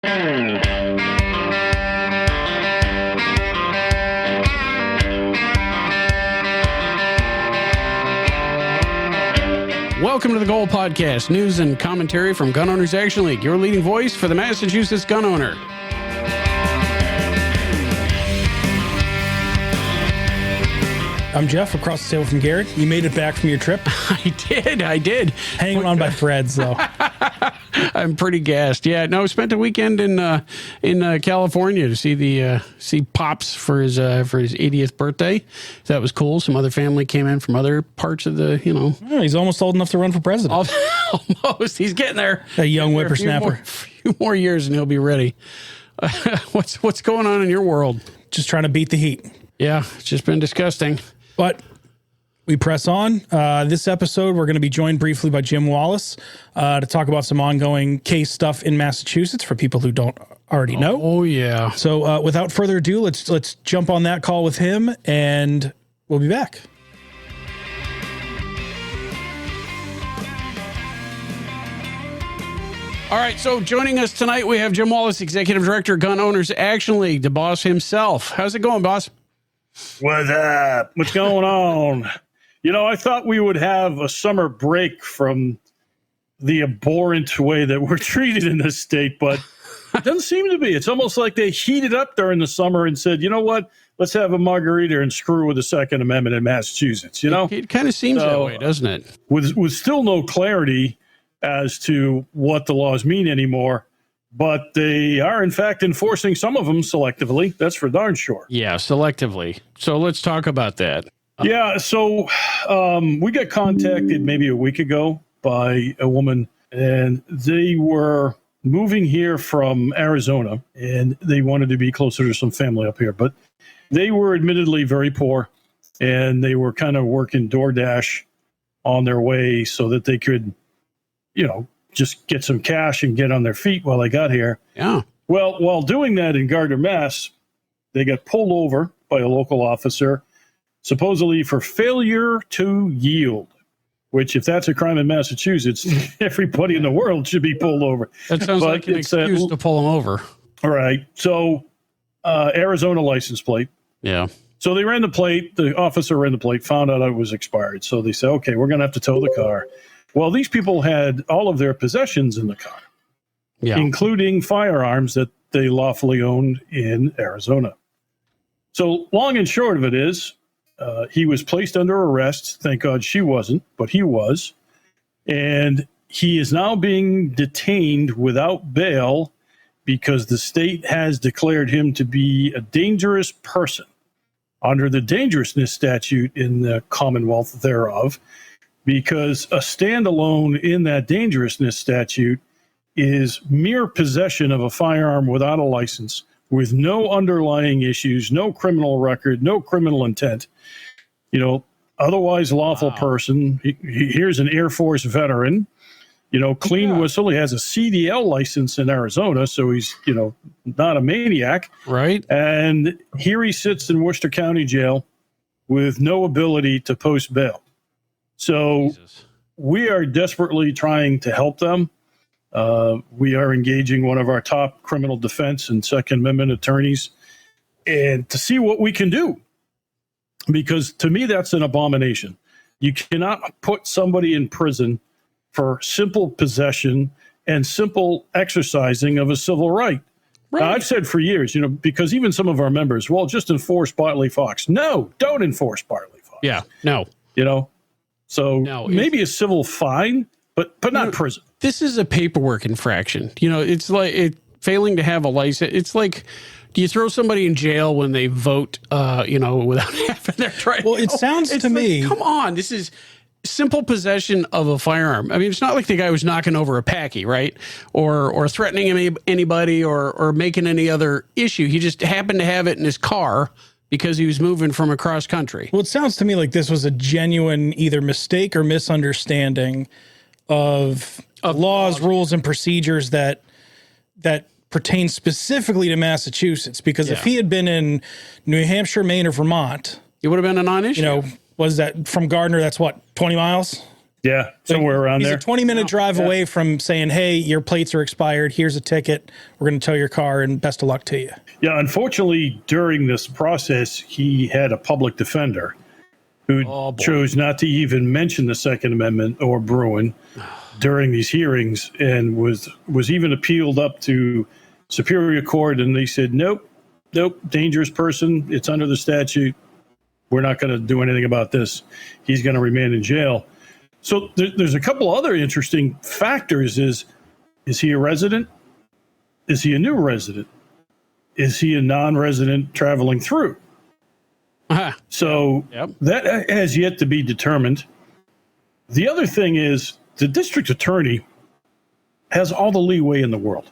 Welcome to the Goal Podcast, news and commentary from Gun Owners Action League, your leading voice for the Massachusetts gun owner. I'm Jeff, across the table from Garrett. You made it back from your trip? I did. Hanging on by threads, though. I'm pretty gassed. Yeah, no, spent a weekend in California to see Pops for his 80th birthday. That was cool. Some other family came in from other parts of the, Oh, he's almost old enough to run for president. Almost. He's getting there. A young whippersnapper. A few more years and he'll be ready. What's going on in your world? Just trying to beat the heat. Yeah, it's just been disgusting. But we press on. This episode, we're going to be joined briefly by Jim Wallace to talk about some ongoing case stuff in Massachusetts for people who don't already know. Oh, yeah. So without further ado, let's jump on that call with him, and we'll be back. All right, so joining us tonight, we have Jim Wallace, Executive Director, Gun Owners Action League, the boss himself. How's it going, boss? What's up? What's going on? I thought we would have a summer break from the abhorrent way that we're treated in this state, but it doesn't seem to be. It's almost like they heated up during the summer and said, you know what? Let's have a margarita and screw with the Second Amendment in Massachusetts, It kind of seems that way, doesn't it? With still no clarity as to what the laws mean anymore, but they are, in fact, enforcing some of them selectively. That's for darn sure. Yeah, selectively. So let's talk about that. Yeah, so we got contacted maybe a week ago by a woman, and they were moving here from Arizona, and they wanted to be closer to some family up here. But they were admittedly very poor, and they were kind of working DoorDash on their way so that they could, just get some cash and get on their feet while they got here. Yeah. Well, while doing that in Gardner, Mass, they got pulled over by a local officer, supposedly for failure to yield, which if that's a crime in Massachusetts, everybody in the world should be pulled over. That sounds like an excuse to pull them over. All right. So Arizona license plate. Yeah. So they ran the plate. The officer ran the plate, found out it was expired. So they said, okay, we're going to have to tow the car. Well, these people had all of their possessions in the car, including firearms that they lawfully owned in Arizona. So long and short of it is, he was placed under arrest. Thank God she wasn't, but he was. And he is now being detained without bail because the state has declared him to be a dangerous person under the dangerousness statute in the Commonwealth thereof, because a standalone in that dangerousness statute is mere possession of a firearm without a license, with no underlying issues, no criminal record, no criminal intent. Otherwise lawful person. Here's an Air Force veteran, clean whistle. He has a CDL license in Arizona, so he's, not a maniac. Right. And here he sits in Worcester County Jail with no ability to post bail. So we are desperately trying to help them. We are engaging one of our top criminal defense and Second Amendment attorneys and to see what we can do. Because to me, that's an abomination. You cannot put somebody in prison for simple possession and simple exercising of a civil right. Right. I've said for years, because even some of our members, just enforce Bartley Fox. No, don't enforce Bartley Fox. Yeah, no. So maybe a civil fine, but not prison. This is a paperwork infraction. It's like failing to have a license. It's like, do you throw somebody in jail when they vote, without having their trial? Well, it sounds to me. Come on, this is simple possession of a firearm. I mean, it's not like the guy was knocking over a packy, right? Or threatening anybody or making any other issue. He just happened to have it in his car because he was moving from across country. Well, it sounds to me like this was a genuine either mistake or misunderstanding of laws, rules, and procedures that pertain specifically to Massachusetts. Because if he had been in New Hampshire, Maine, or Vermont, it would have been a non-issue. Was that from Gardner? That's what, 20 miles? Yeah, somewhere around He's there. a 20-minute drive away from saying, hey, your plates are expired. Here's a ticket. We're going to tow your car, and best of luck to you. Yeah, unfortunately, during this process, he had a public defender who chose not to even mention the Second Amendment or Bruin during these hearings, and was even appealed up to Superior Court, and they said, nope, dangerous person. It's under the statute. We're not going to do anything about this. He's going to remain in jail. So there's a couple other interesting factors. Is he a resident? Is he a new resident? Is he a non-resident traveling through? So that has yet to be determined. The other thing is the district attorney has all the leeway in the world.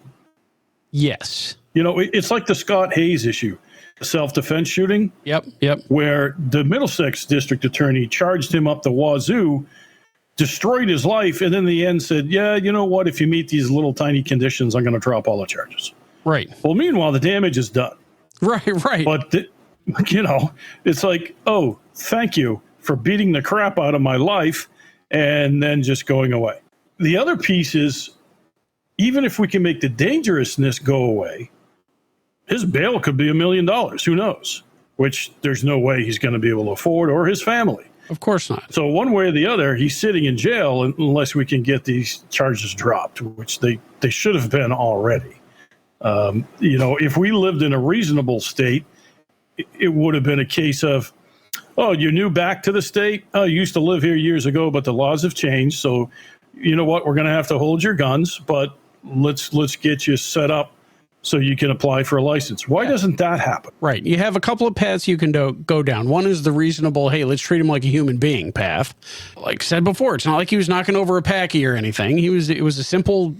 Yes. You know, it's like the Scott Hayes issue, self-defense shooting. Yep. Where the Middlesex district attorney charged him up the wazoo, destroyed his life, and then in the end said, yeah, you know what? If you meet these little tiny conditions, I'm going to drop all the charges. Right. Well, meanwhile, the damage is done. Right. But, it's like, oh, thank you for beating the crap out of my life and then just going away. The other piece is, even if we can make the dangerousness go away, his bail could be $1 million. Who knows? Which there's no way he's going to be able to afford, or his family. Of course not. So one way or the other, he's sitting in jail unless we can get these charges dropped, which they should have been already. If we lived in a reasonable state, it would have been a case of, oh, you're new back to the state? Oh, you used to live here years ago, but the laws have changed. So you know what? We're going to have to hold your guns, but let's get you set up so you can apply for a license. Why doesn't that happen? Right. You have a couple of paths you can go down. One is the reasonable, hey, let's treat him like a human being path. Like I said before, it's not like he was knocking over a packy or anything. It was a simple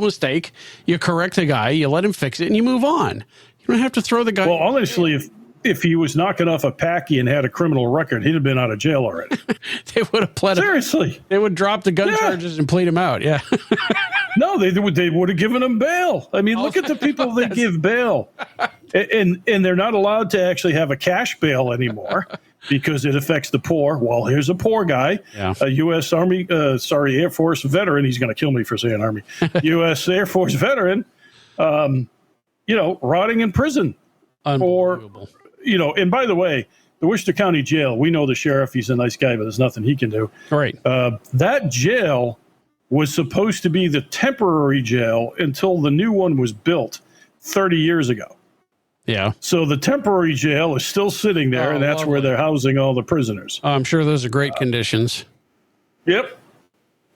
mistake. You correct the guy, you let him fix it, and you move on. You don't have to throw the guy. Well, honestly, if he was knocking off a packy and had a criminal record, he'd have been out of jail already. They would have pled. Seriously. They would drop the gun charges and plead him out. Yeah. No, they would have given him bail. I mean, look at the people that give bail. And they're not allowed to actually have a cash bail anymore because it affects the poor. Well, here's a poor guy, a U.S. Air Force veteran. He's going to kill me for saying Army. U.S. Air Force veteran, rotting in prison. Unbelievable. And by the way, the Worcester County Jail, we know the sheriff, he's a nice guy, but there's nothing he can do. Right. That jail was supposed to be the temporary jail until the new one was built 30 years ago. Yeah. So the temporary jail is still sitting there, and that's where they're housing all the prisoners. I'm sure those are great conditions. Yep.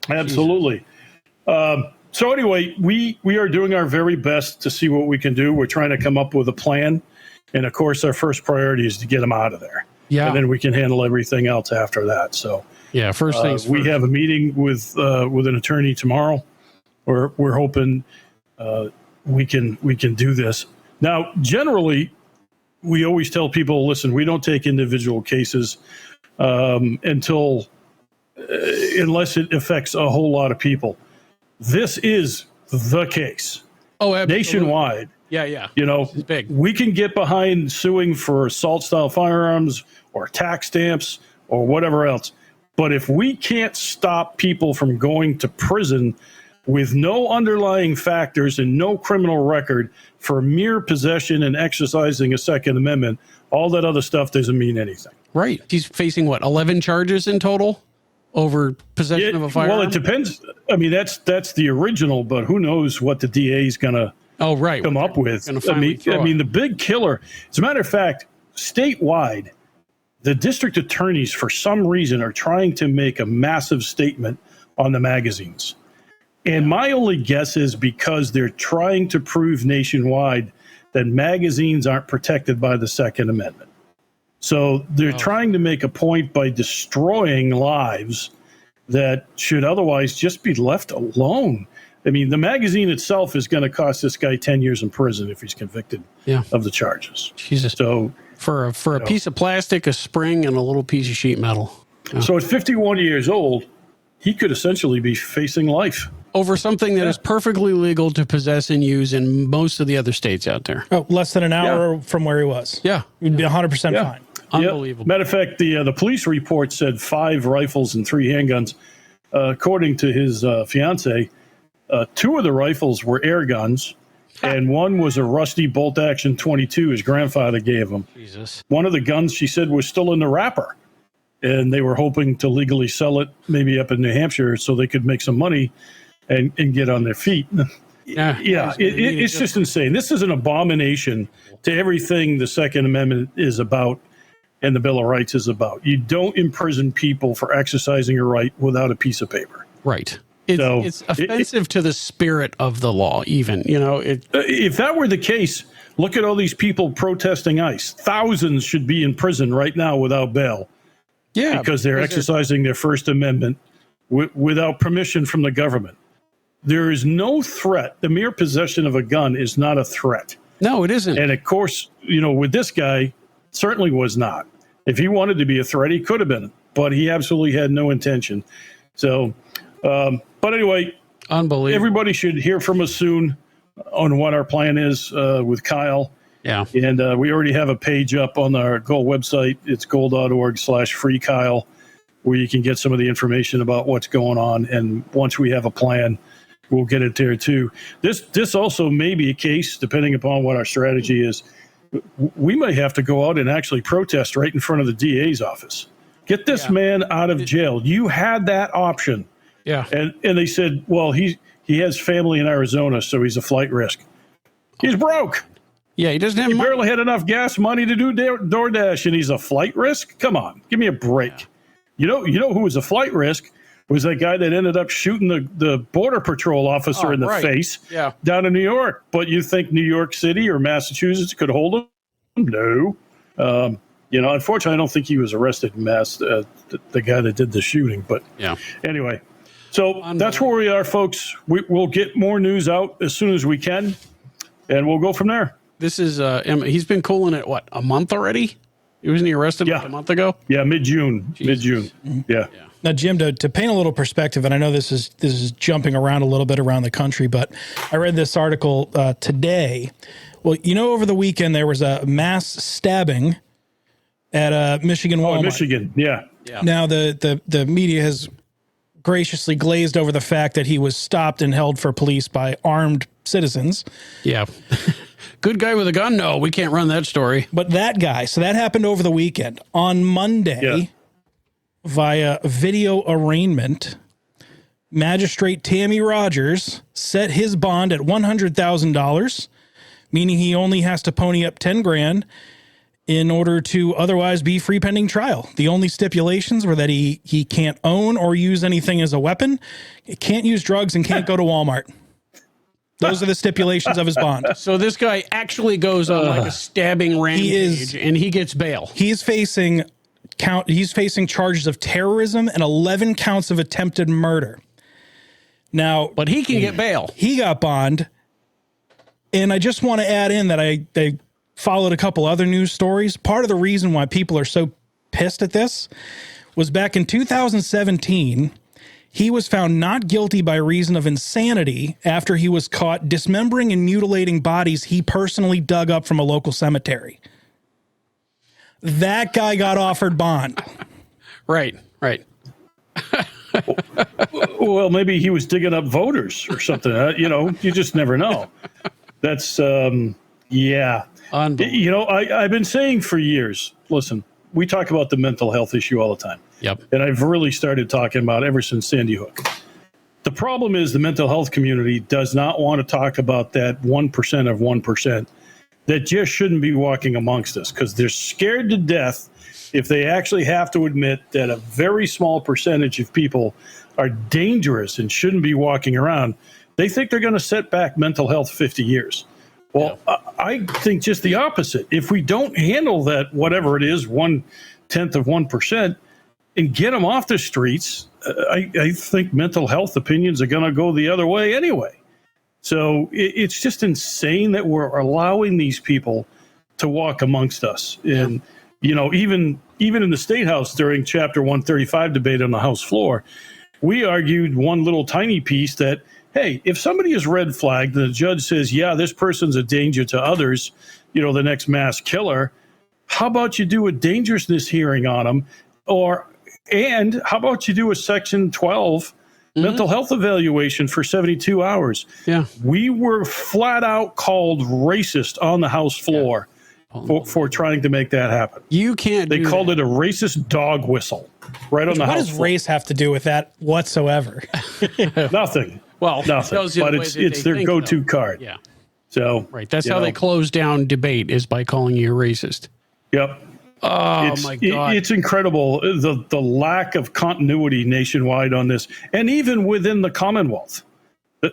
Absolutely. So anyway, we are doing our very best to see what we can do. We're trying to come up with a plan. And of course, our first priority is to get them out of there. Yeah. And then we can handle everything else after that. So yeah, first things first. We have a meeting with an attorney tomorrow. We're hoping we can do this. Now, generally, we always tell people, listen, we don't take individual cases unless it affects a whole lot of people. This is the case. Oh, absolutely. Nationwide. Yeah. It's big. We can get behind suing for assault-style firearms or tax stamps or whatever else. But if we can't stop people from going to prison with no underlying factors and no criminal record for mere possession and exercising a Second Amendment, all that other stuff doesn't mean anything. Right. He's facing, 11 charges in total over possession of a firearm? Well, it depends. I mean, that's the original, but who knows what the DA is going to come up with. I mean, the big killer, as a matter of fact, statewide, the district attorneys, for some reason, are trying to make a massive statement on the magazines. And my only guess is because they're trying to prove nationwide that magazines aren't protected by the Second Amendment. So they're trying to make a point by destroying lives that should otherwise just be left alone. I mean, the magazine itself is going to cost this guy 10 years in prison if he's convicted of the charges. Jesus. So for a piece of plastic, a spring, and a little piece of sheet metal. Yeah. So at 51 years old, he could essentially be facing life. Over something that is perfectly legal to possess and use in most of the other states out there. Oh, less than an hour from where he was. Yeah. He'd be 100% fine. Unbelievable. Matter of fact, the police report said 5 rifles and 3 handguns. according to his fiance, 2 of the rifles were air guns, and one was a rusty bolt-action 22 his grandfather gave him. Jesus. One of the guns, she said, was still in the wrapper, and they were hoping to legally sell it maybe up in New Hampshire so they could make some money and get on their feet. It's just insane. This is an abomination to everything the Second Amendment is about and the Bill of Rights is about. You don't imprison people for exercising a right without a piece of paper. Right. It's offensive to the spirit of the law, even. If that were the case, look at all these people protesting ICE. Thousands should be in prison right now without bail. Yeah, because they're exercising their First Amendment without permission from the government. There is no threat. The mere possession of a gun is not a threat. No, it isn't. And of course, with this guy, certainly was not. If he wanted to be a threat, he could have been, but he absolutely had no intention. So, but anyway, unbelievable. Everybody should hear from us soon on what our plan is with Kyle. Yeah. And we already have a page up on our Goal website. It's goal.org/freekyle, where you can get some of the information about what's going on. And once we have a plan, we'll get it there too. This also may be a case, depending upon what our strategy is. We may have to go out and actually protest right in front of the DA's office. Get this man out of jail. You had that option. Yeah. And they said, well, he has family in Arizona, so he's a flight risk. He's broke. Yeah, he doesn't have money. Barely had enough gas money to do DoorDash, and he's a flight risk? Come on, give me a break. Yeah. You know who was a flight risk? Was that guy that ended up shooting the Border Patrol officer in the face down in New York. But you think New York City or Massachusetts could hold him? No. Unfortunately, I don't think he was arrested in Mass, the guy that did the shooting. But anyway, so that's where we are, folks. We'll get more news out as soon as we can, and we'll go from there. This is, he's been cooling it, a month already? Wasn't he arrested a month ago? Yeah, mid-June. Mm-hmm. Yeah. Now, Jim, to paint a little perspective, and I know this is jumping around a little bit around the country, but I read this article today. Well, over the weekend there was a mass stabbing at a Michigan Walmart. Oh, Michigan, yeah. Now, the media has graciously glazed over the fact that he was stopped and held for police by armed citizens. Yeah. Good guy with a gun? No, we can't run that story. But that guy, so that happened over the weekend. On Monday, via video arraignment, Magistrate Tammy Rogers set his bond at $100,000, meaning he only has to pony up $10,000 in order to otherwise be free pending trial. The only stipulations were that he can't own or use anything as a weapon, he can't use drugs, and can't go to Walmart. Those are the stipulations of his bond. So this guy actually goes on like a stabbing rampage, and he gets bail. He's facing charges of terrorism and 11 counts of attempted murder. Now, but he can get bail. He got bond. And I just want to add in that I followed a couple other news stories. Part of the reason why people are so pissed at this was back in 2017, he was found not guilty by reason of insanity after he was caught dismembering and mutilating bodies he personally dug up from a local cemetery. That guy got offered bond. Right. Well, maybe he was digging up voters or something. You just never know. That's, I've been saying for years, listen, we talk about the mental health issue all the time. Yep. And I've really started talking about it ever since Sandy Hook. The problem is the mental health community does not want to talk about that 1% of 1% that just shouldn't be walking amongst us, because they're scared to death if they actually have to admit that a very small percentage of people are dangerous and shouldn't be walking around. They think they're going to set back mental health 50 years. Well, I think just the opposite. If we don't handle that, whatever it is, 1/10 of 1%, and get them off the streets, I think mental health opinions are going to go the other way anyway. So it's just insane that we're allowing these people to walk amongst us. And, even in the State House during Chapter 135 debate on the House floor, we argued one little tiny piece that, hey, if somebody is red flagged and the judge says, yeah, this person's a danger to others, the next mass killer, how about you do a dangerousness hearing on them? And how about you do a Section 12 mental health evaluation for 72 hours. Yeah. We were flat out called racist on the House floor for trying to make that happen. You can't They called it a racist dog whistle right on the House floor. What does race have to do with that whatsoever? Nothing. Well, nothing. But it's their go-to card. Yeah. So right. That's how they close down debate, is by calling you a racist. Yep. Oh my God. It's incredible the lack of continuity nationwide on this, and even within the Commonwealth,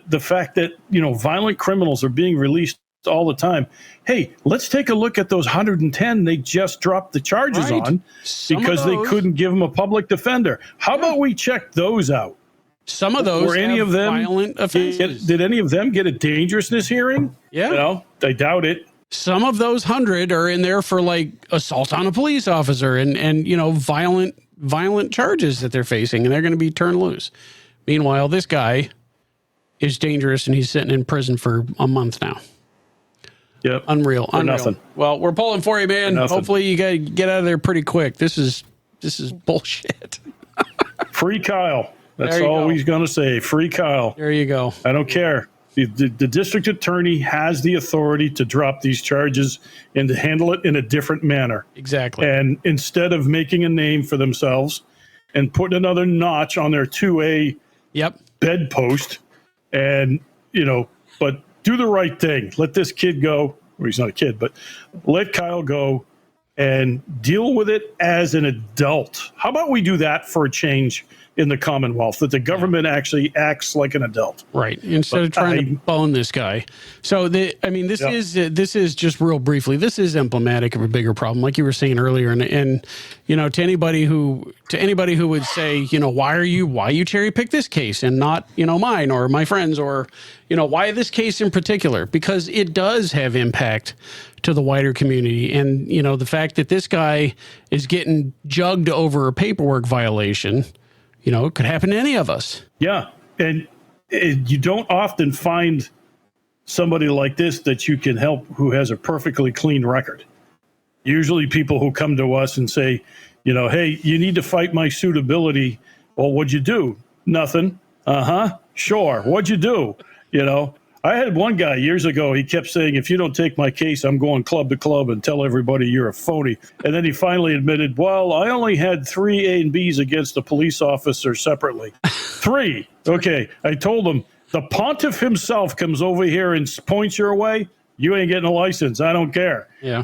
the fact that violent criminals are being released all the time. Hey, let's take a look at those 110 they just dropped the charges on because they couldn't give them a public defender. How about we check those out? Some of those were any of them violent offenses. Did any of them get a dangerousness hearing? Yeah. I doubt it. Some of those 100 are in there for like assault on a police officer and violent charges that they're facing, and they're going to be turned loose. Meanwhile, this guy is dangerous, and he's sitting in prison for a month now. Yep. Unreal. Nothing. Well, we're pulling for you, man. Hopefully you got to get out of there pretty quick. This is bullshit. Free Kyle. That's all he's going to say. Free Kyle. There you go. I don't care. The district attorney has the authority to drop these charges and to handle it in a different manner. Exactly. And instead of making a name for themselves and putting another notch on their 2A bedpost, and, but do the right thing. Let this kid go. Well, he's not a kid, but let Kyle go and deal with it as an adult. How about we do that for a change in the Commonwealth, that the government actually acts like an adult, right? Instead of trying to bone this guy. So this is just real briefly. This is emblematic of a bigger problem, like you were saying earlier. And to anybody who would say, why you cherry pick this case and not mine or my friends, or why this case in particular, because it does have impact to the wider community. And the fact that this guy is getting jugged over a paperwork violation. It could happen to any of us. Yeah. And you don't often find somebody like this that you can help who has a perfectly clean record. Usually people who come to us and say, hey, you need to fight my suitability. Well, what'd you do? Nothing. Sure. What'd you do? I had one guy years ago, he kept saying, if you don't take my case, I'm going club to club and tell everybody you're a phony. And then he finally admitted, well, I only had 3 A and Bs against a police officer separately. 3. Okay. I told him, the pontiff himself comes over here and points your way. You ain't getting a license. I don't care. Yeah.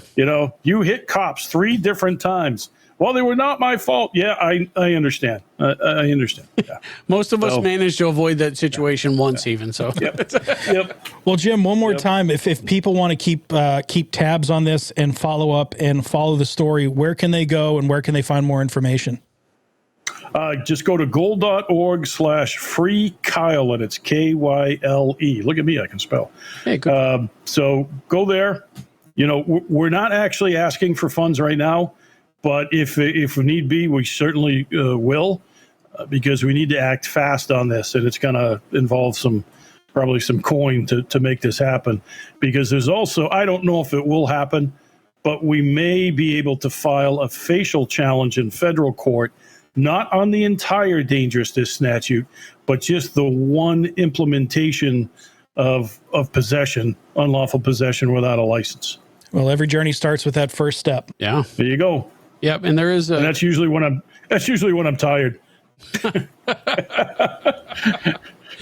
You hit cops 3 different times. Well, they were not my fault. Yeah, I understand. I understand. Yeah. Most of us managed to avoid that situation once, even so. Yep. Well, Jim, one more time, if people want to keep tabs on this and follow up and follow the story, where can they go and where can they find more information? Just go to goal.org/free Kyle, and it's Kyle. Look at me, I can spell. Hey, good. So go there. We're not actually asking for funds right now. But if need be, we certainly will, because we need to act fast on this, and it's going to involve probably some coin to make this happen. Because there's also, I don't know if it will happen, but we may be able to file a facial challenge in federal court, not on the entire dangerousness statute, but just the one implementation of possession, unlawful possession without a license. Well, every journey starts with that first step. Yeah. There you go. Yep, and there is and that's usually when I'm tired. All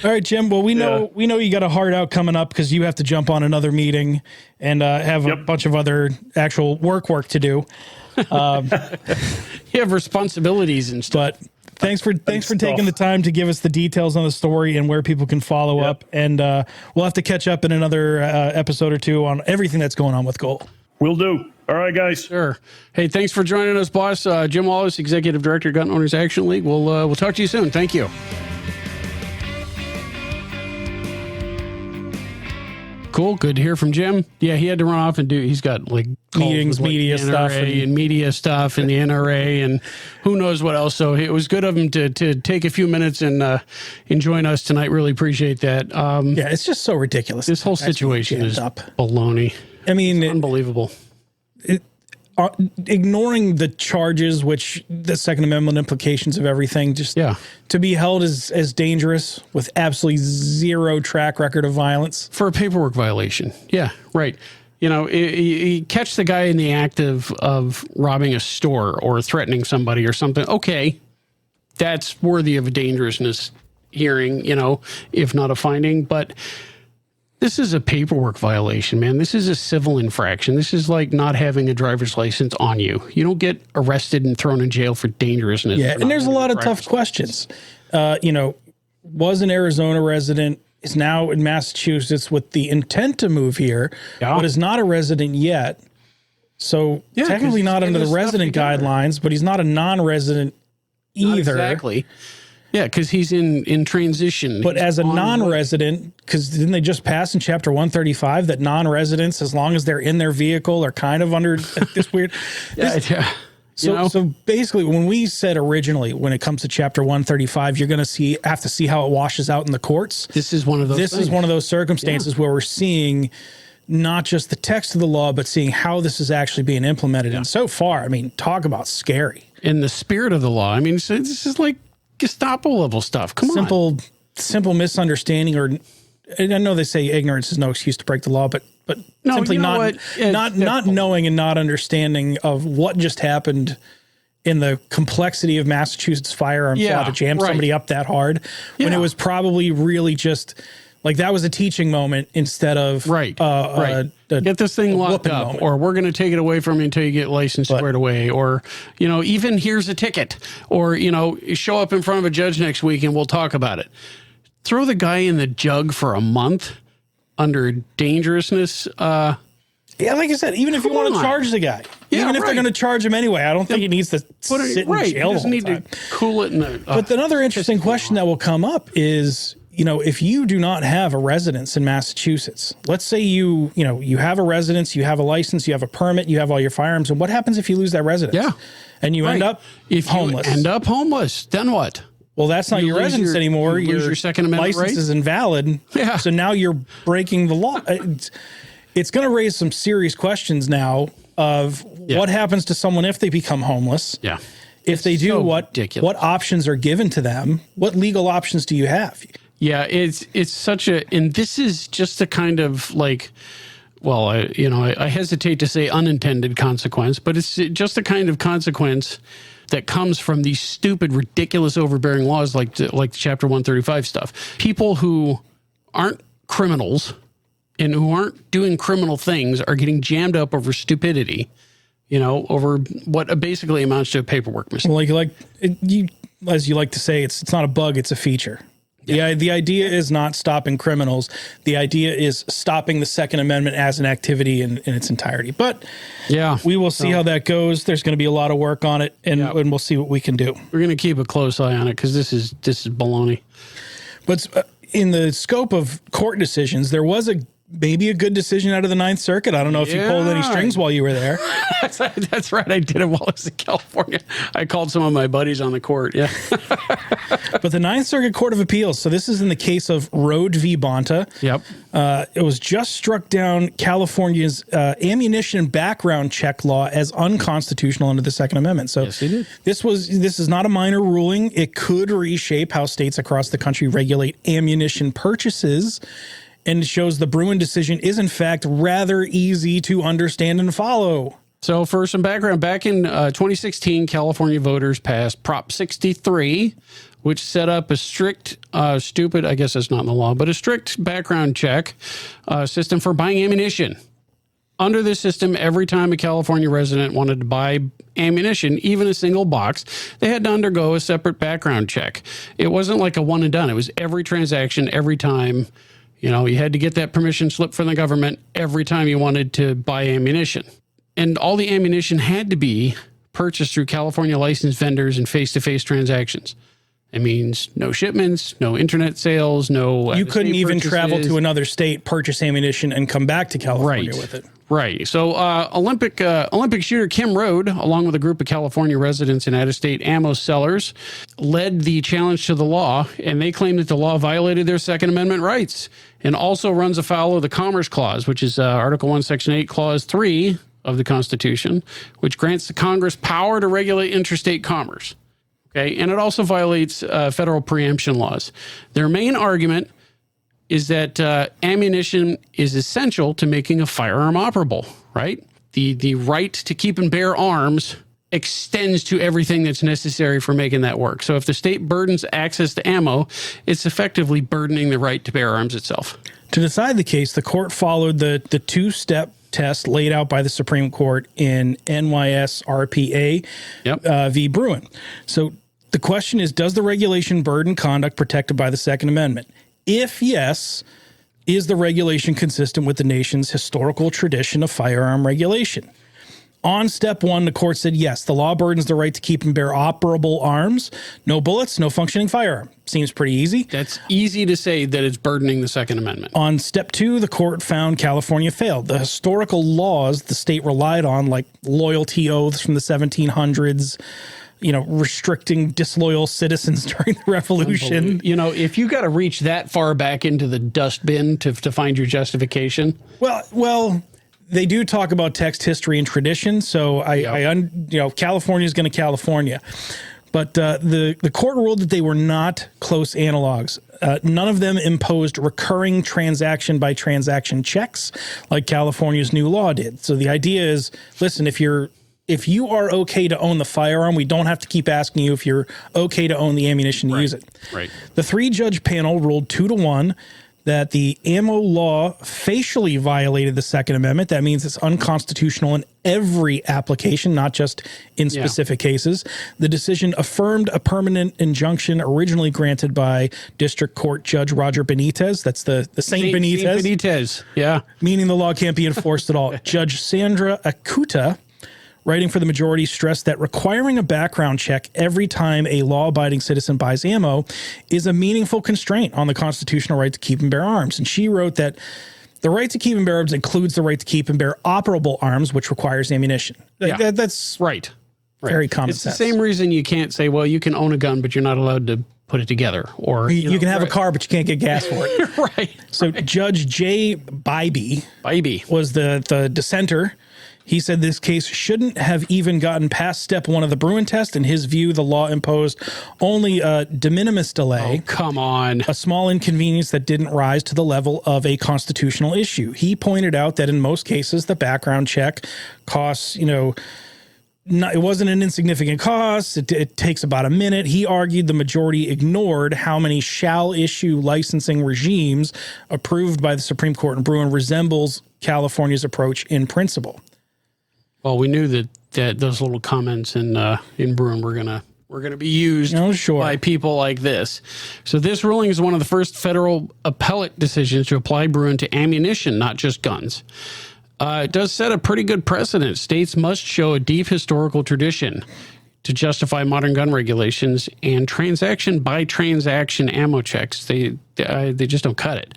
right, Jim. Well, we know you got a hard out coming up because you have to jump on another meeting and have a bunch of other actual work to do. You have responsibilities and stuff. But thanks for taking the time to give us the details on the story and where people can follow up. And we'll have to catch up in another episode or two on everything that's going on with Goal. Will do. All right, guys. Sure. Hey, thanks for joining us, boss. Jim Wallace, Executive Director, Gun Owners Action League. We'll talk to you soon. Thank you. Cool. Good to hear from Jim. Yeah, he had to run off and he's got like meetings, media stuff, and media stuff, and the NRA, and who knows what else. So it was good of him to take a few minutes and join us tonight. Really appreciate that. Yeah, it's just so ridiculous. This whole situation is baloney. I mean, it's unbelievable. ignoring the charges, which the Second Amendment implications of everything, just to be held as dangerous with absolutely zero track record of violence. For a paperwork violation. Yeah, right. You know, you catch the guy in the act of robbing a store or threatening somebody or something. Okay, that's worthy of a dangerousness hearing, you know, if not a finding. But this is a paperwork violation, man. This is a civil infraction. This is like not having a driver's license on you. You don't get arrested and thrown in jail for dangerousness. Yeah, and there's a lot of tough questions. You know, was an Arizona resident, is now in Massachusetts with the intent to move here, but is not a resident yet. So technically not under the resident guidelines, but he's not a non-resident either. Exactly. Yeah, because he's in transition. But as a non-resident, because didn't they just pass in Chapter 135 that non-residents, as long as they're in their vehicle, are kind of under this weird... So basically, when we said originally, when it comes to Chapter 135, you're going to have to see how it washes out in the courts. This is one of those. This is one of those circumstances where we're seeing not just the text of the law, but seeing how this is actually being implemented. And so far, I mean, talk about scary. In the spirit of the law, I mean, so this is like Gestapo level stuff. Come on, simple misunderstanding, or I know they say ignorance is no excuse to break the law, but simply not knowing and not understanding of what just happened in the complexity of Massachusetts firearms law to jam somebody up that hard when it was probably really just like that was a teaching moment instead of get this thing locked up moment. Or we're going to take it away from you until you get license squared away, or you know, even here's a ticket, or you know, show up in front of a judge next week and we'll talk about it. Throw the guy in the jug for a month under dangerousness. Like I said, even if you want to charge the guy, even if they're going to charge him anyway, I don't think he needs to sit in jail. He doesn't need to cool it in the. But another interesting question that will come up is, you know, if you do not have a residence in Massachusetts, let's say you have a residence, you have a license, you have a permit, you have all your firearms, and what happens if you lose that residence? Yeah, and you end up homeless. You end up homeless, then what? Well, that's not your residence anymore. Your Second Amendment license is invalid. Yeah. So now you're breaking the law. It's going to raise some serious questions now of what happens to someone if they become homeless. Yeah. If they do, what options are given to them? What legal options do you have? Yeah, it's such a, and this is just a kind of like, well, I hesitate to say unintended consequence, but it's just a kind of consequence that comes from these stupid, ridiculous, overbearing laws like Chapter 135 stuff. People who aren't criminals and who aren't doing criminal things are getting jammed up over stupidity, you know, over what basically amounts to a paperwork mistake. Well, as you like to say, it's not a bug, it's a feature. Yeah. The idea is not stopping criminals. The idea is stopping the Second Amendment as an activity in its entirety. But we will see how that goes. There's going to be a lot of work on it, and we'll see what we can do. We're going to keep a close eye on it because this is baloney. But in the scope of court decisions, there was maybe a good decision out of the Ninth Circuit. I don't know if you pulled any strings while you were there. That's right. I did it while I was in California. I called some of my buddies on the court. Yeah. But the Ninth Circuit Court of Appeals, so this is in the case of Road v. Bonta. Yep. It was just struck down California's ammunition background check law as unconstitutional under the Second Amendment. So yes, they did. This is not a minor ruling. It could reshape how states across the country regulate ammunition purchases. And it shows the Bruin decision is, in fact, rather easy to understand and follow. So for some background, back in 2016, California voters passed Prop 63, which set up a strict, stupid, I guess that's not in the law, but a strict background check system for buying ammunition. Under this system, every time a California resident wanted to buy ammunition, even a single box, they had to undergo a separate background check. It wasn't like a one and done. It was every transaction, every time. You know, you had to get that permission slip from the government every time you wanted to buy ammunition. And all the ammunition had to be purchased through California licensed vendors and face-to-face transactions. It means no shipments, no internet sales, no... You couldn't even travel to another state, purchase ammunition, and come back to California with it. Right. So Olympic shooter Kim Rode, along with a group of California residents and out-of-state ammo sellers, led the challenge to the law, and they claimed that the law violated their Second Amendment rights and also runs afoul of the Commerce Clause, which is Article 1, Section 8, Clause 3 of the Constitution, which grants the Congress power to regulate interstate commerce. Okay, and it also violates federal preemption laws. Their main argument is that ammunition is essential to making a firearm operable, right? The right to keep and bear arms extends to everything that's necessary for making that work. So if the state burdens access to ammo, it's effectively burdening the right to bear arms itself. To decide the case, the court followed the two-step test laid out by the Supreme Court in NYS RPA v. Bruin. So the question is, does the regulation burden conduct protected by the Second Amendment? If yes, is the regulation consistent with the nation's historical tradition of firearm regulation? On step one, the court said, yes, the law burdens the right to keep and bear operable arms. No bullets, no functioning firearm. Seems pretty easy. That's easy to say that it's burdening the Second Amendment. On step two, the court found California failed. The historical laws the state relied on, like loyalty oaths from the 1700s, restricting disloyal citizens during the Revolution. If you got to reach that far back into the dustbin to find your justification. Well, they do talk about text, history, and tradition. So California is going to California. But the court ruled that they were not close analogs. None of them imposed recurring transaction by transaction checks like California's new law did. So the idea is, listen, if you are okay to own the firearm, we don't have to keep asking you if you're okay to own the ammunition to use it. Right. The 3-judge panel ruled 2-1 that the ammo law facially violated the Second Amendment. That means it's unconstitutional in every application, not just in specific cases. The decision affirmed a permanent injunction originally granted by District Court Judge Roger Benitez. That's the Saint Benitez. Saint Benitez, yeah. Meaning the law can't be enforced at all. Judge Sandra Akuta, writing for the majority, stressed that requiring a background check every time a law-abiding citizen buys ammo is a meaningful constraint on the constitutional right to keep and bear arms. And she wrote that the right to keep and bear arms includes the right to keep and bear operable arms, which requires ammunition. That's right. Very common It's sense. the same reason you can't say, well, you can own a gun, but you're not allowed to put it together. Or you can have a car, but you can't get gas for it. Right. So Judge J. Bybee was the dissenter. He said this case shouldn't have even gotten past step one of the Bruin test. In his view, the law imposed only a de minimis delay. Oh, come on. A small inconvenience that didn't rise to the level of a constitutional issue. He pointed out that in most cases, the background check costs, it wasn't an insignificant cost. It takes about a minute. He argued the majority ignored how many shall issue licensing regimes approved by the Supreme Court in Bruin resembles California's approach in principle. Well, we knew that those little comments in Bruin were gonna be used by people like this. So this ruling is one of the first federal appellate decisions to apply Bruin to ammunition, not just guns. It does set a pretty good precedent. States must show a deep historical tradition to justify modern gun regulations, and transaction by transaction ammo checks. They just don't cut it.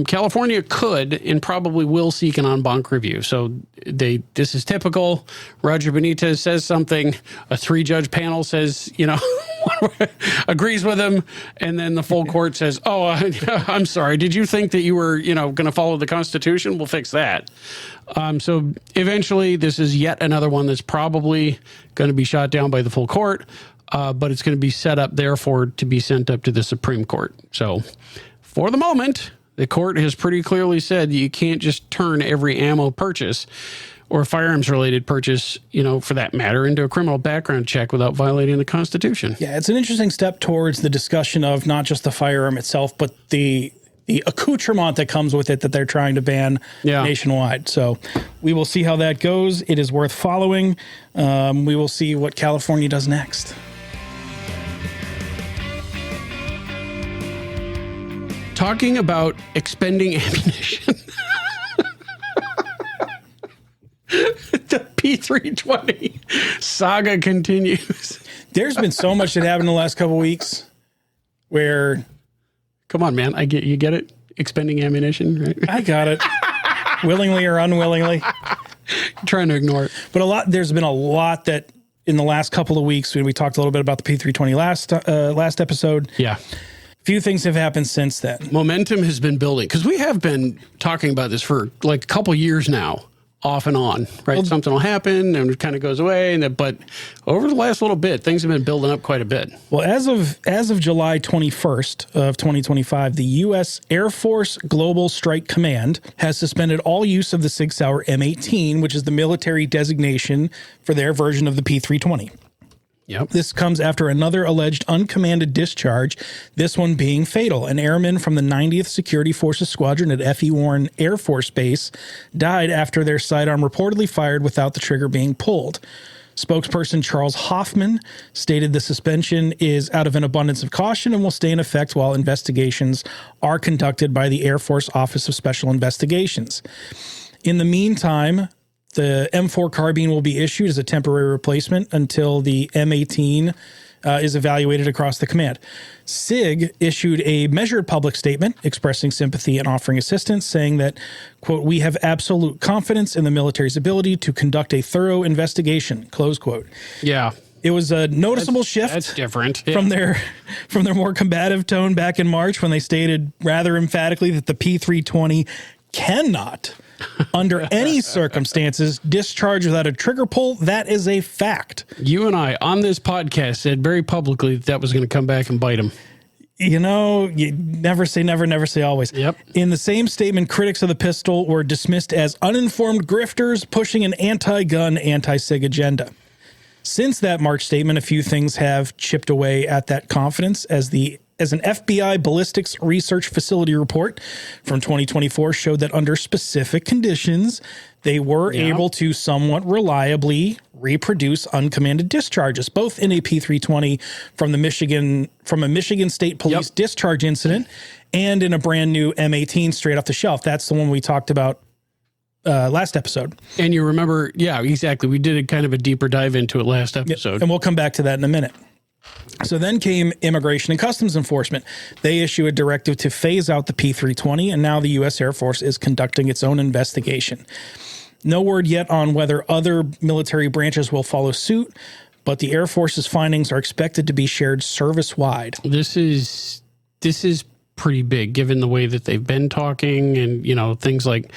California could and probably will seek an en banc review. So this is typical. Roger Benitez says something, a 3-judge panel says, agrees with him, and then the full court says, I'm sorry, did you think that you were, going to follow the Constitution? We'll fix that. So eventually this is yet another one that's probably going to be shot down by the full court, but it's going to be set up, therefore, to be sent up to the Supreme Court. So for the moment, the court has pretty clearly said you can't just turn every ammo purchase or firearms-related purchase, for that matter, into a criminal background check without violating the Constitution. Yeah, it's an interesting step towards the discussion of not just the firearm itself, but the accoutrement that comes with it that they're trying to ban nationwide. So we will see how that goes. It is worth following. We will see what California does next. Talking about expending ammunition. The P320 saga continues. There's been so much that happened in the last couple of weeks where... Come on, man. You get it? Expending ammunition, right? I got it. Willingly or unwillingly. Trying to ignore it. But there's been a lot that in the last couple of weeks, we talked a little bit about the P320 last episode. Yeah. Few things have happened since then. Momentum has been building because we have been talking about this for like a couple years now off and on, right? Well, something will happen and it kind of goes away. But over the last little bit, things have been building up quite a bit. Well, as of July 21st of 2025, the U.S. Air Force Global Strike Command has suspended all use of the Sig Sauer M18, which is the military designation for their version of the P320. Yep. This comes after another alleged uncommanded discharge, this one being fatal. An airman from the 90th Security Forces Squadron at F.E. Warren Air Force Base died after their sidearm reportedly fired without the trigger being pulled. Spokesperson Charles Hoffman stated the suspension is out of an abundance of caution and will stay in effect while investigations are conducted by the Air Force Office of Special Investigations. In the meantime, the M4 carbine will be issued as a temporary replacement until the M18 is evaluated across the command. SIG issued a measured public statement expressing sympathy and offering assistance, saying that, quote, "We have absolute confidence in the military's ability to conduct a thorough investigation," close quote. Yeah. It was a noticeable shift. That's different. From their more combative tone back in March when they stated rather emphatically that the P320 cannot under any circumstances discharge without a trigger pull. That is a fact. You and I on this podcast said very publicly that was going to come back and bite him. You know, you never say never, never say always. Yep. In the same statement, critics of the pistol were dismissed as uninformed grifters pushing an anti-gun, anti-SIG agenda. Since that March statement, a few things have chipped away at that confidence as an FBI ballistics research facility report from 2024 showed that under specific conditions, they were able to somewhat reliably reproduce uncommanded discharges, both in a P320 from a Michigan State Police discharge incident and in a brand new M18 straight off the shelf. That's the one we talked about last episode. And you remember, yeah, exactly. We did a kind of a deeper dive into it last episode. Yep. And we'll come back to that in a minute. So then came Immigration and Customs Enforcement. They issue a directive to phase out the P320, and now the U.S. Air Force is conducting its own investigation. No word yet on whether other military branches will follow suit, but the Air Force's findings are expected to be shared service-wide. This is pretty big, given the way that they've been talking, and things like